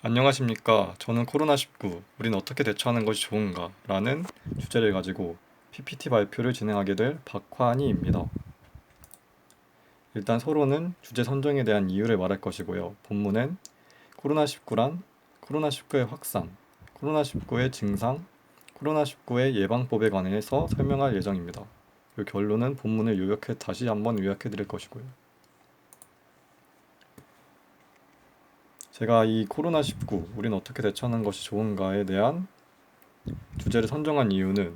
안녕하십니까. 저는 코로나19, 우린 어떻게 대처하는 것이 좋은가? 라는 주제를 가지고 PPT 발표를 진행하게 될 박환희입니다. 일단 서로는 주제 선정에 대한 이유를 말할 것이고요. 본문엔 코로나19란 코로나19의 확산, 코로나19의 증상, 코로나19의 예방법에 관해서 설명할 예정입니다. 그리고 결론은 본문을 다시 한번 요약해 드릴 것이고요. 제가 이 코로나19, 우린 어떻게 대처하는 것이 좋은가에 대한 주제를 선정한 이유는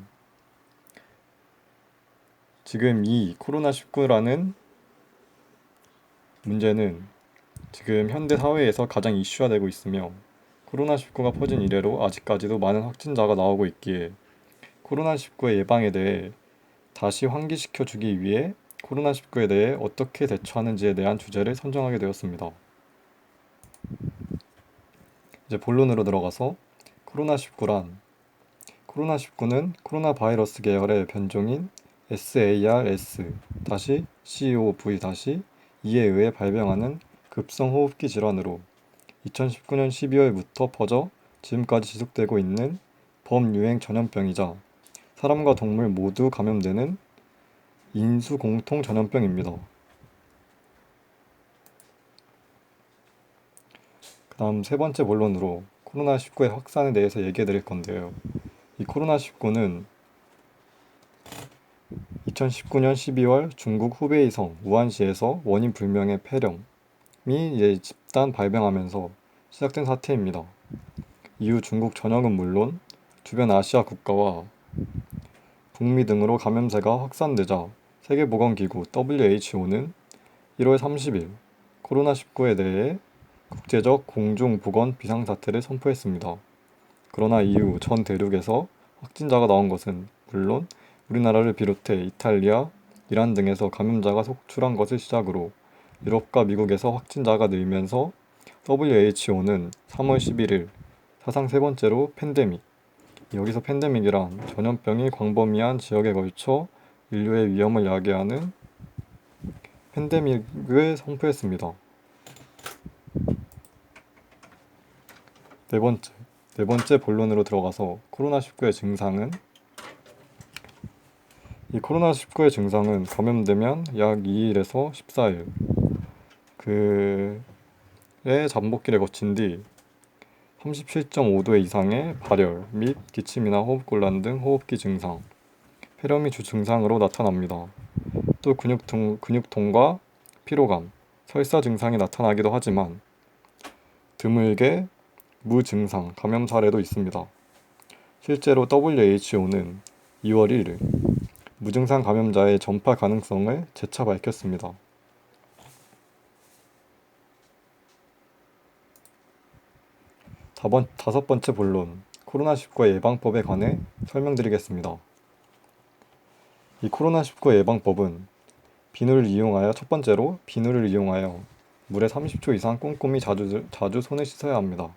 지금 이 코로나19라는 문제는 지금 현대 사회에서 가장 이슈화되고 있으며 코로나19가 퍼진 이래로 아직까지도 많은 확진자가 나오고 있기에 코로나19의 예방에 대해 다시 환기시켜 주기 위해 코로나19에 대해 어떻게 대처하는지에 대한 주제를 선정하게 되었습니다. 이제 본론으로 들어가서 코로나19는 코로나 바이러스 계열의 변종인 SARS-CoV-2에 의해 발병하는 급성호흡기 질환으로 2019년 12월부터 퍼져 지금까지 지속되고 있는 범유행 전염병이자 사람과 동물 모두 감염되는 인수공통 전염병입니다. 그 다음 세 번째 본론으로 코로나19의 확산에 대해서 얘기해 드릴 건데요. 이 코로나19는 2019년 12월 중국 후베이성 우한시에서 원인 불명의 폐렴이 집단 발병하면서 시작된 사태입니다. 이후 중국 전역은 물론 주변 아시아 국가와 북미 등으로 감염세가 확산되자 세계보건기구 WHO는 1월 30일 코로나19에 대해 국제적 공중보건 비상사태를 선포했습니다. 그러나 이후 전 대륙에서 확진자가 나온 것은 물론 우리나라를 비롯해 이탈리아, 이란 등에서 감염자가 속출한 것을 시작으로 유럽과 미국에서 확진자가 늘면서 WHO는 3월 11일 사상 세 번째로 팬데믹, 여기서 팬데믹이란 전염병이 광범위한 지역에 걸쳐 인류의 위험을 야기하는 팬데믹을 선포했습니다. 네 번째, 네 번째 본론으로 들어가서 코로나19의 증상은 이 코로나19의 증상은 감염되면 약 2일에서 14일 그의 잠복기를 거친 뒤 37.5도 이상의 발열 및 기침이나 호흡곤란 등 호흡기 증상, 폐렴이 주 증상으로 나타납니다. 또 근육통과 피로감, 설사 증상이 나타나기도 하지만 드물게 무증상 감염 사례도 있습니다. 실제로 WHO는 2월 1일 무증상 감염자의 전파 가능성을 재차 밝혔습니다. 다섯 번째 본론, 코로나19 예방법에 관해 설명드리겠습니다. 이 코로나19 예방법은 첫 번째로 비누를 이용하여 물에 30초 이상 꼼꼼히 자주 손을 씻어야 합니다.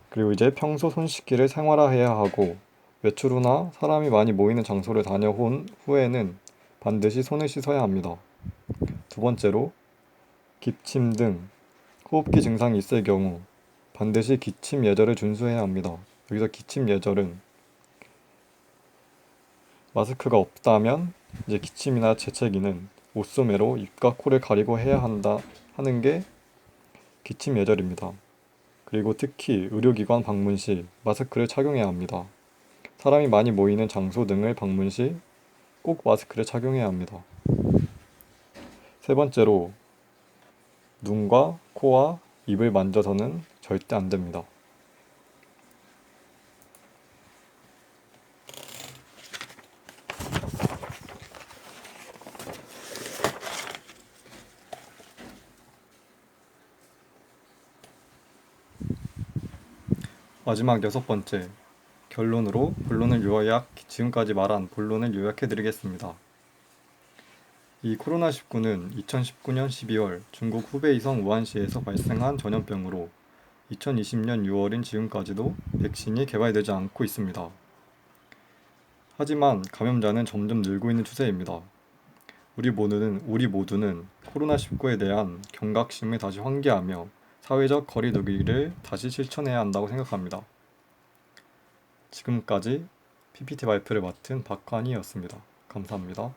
그리고 이제 평소 손 씻기를 생활화해야 하고 외출 후나 사람이 많이 모이는 장소를 다녀온 후에는 반드시 손을 씻어야 합니다. 두 번째로 기침 등 호흡기 증상이 있을 경우 반드시 기침 예절을 준수해야 합니다. 여기서 기침 예절은 마스크가 없다면 이제 기침이나 재채기는 옷소매로 입과 코를 가리고 해야 한다 하는 게 기침 예절입니다. 그리고 특히 의료기관 방문 시 마스크를 착용해야 합니다. 사람이 많이 모이는 장소 등을 방문 시 꼭 마스크를 착용해야 합니다. 세 번째로 눈과 코와 입을 만져서는 절대 안 됩니다. 마지막 여섯 번째, 지금까지 말한 본론을 요약해 드리겠습니다. 이 코로나19는 2019년 12월 중국 후베이성 우한시에서 발생한 전염병으로 2020년 6월인 지금까지도 백신이 개발되지 않고 있습니다. 하지만 감염자는 점점 늘고 있는 추세입니다. 우리 모두는 코로나19에 대한 경각심을 다시 환기하며 사회적 거리 두기를 다시 실천해야 한다고 생각합니다. 지금까지 PPT 발표를 맡은 박환희였습니다. 감사합니다.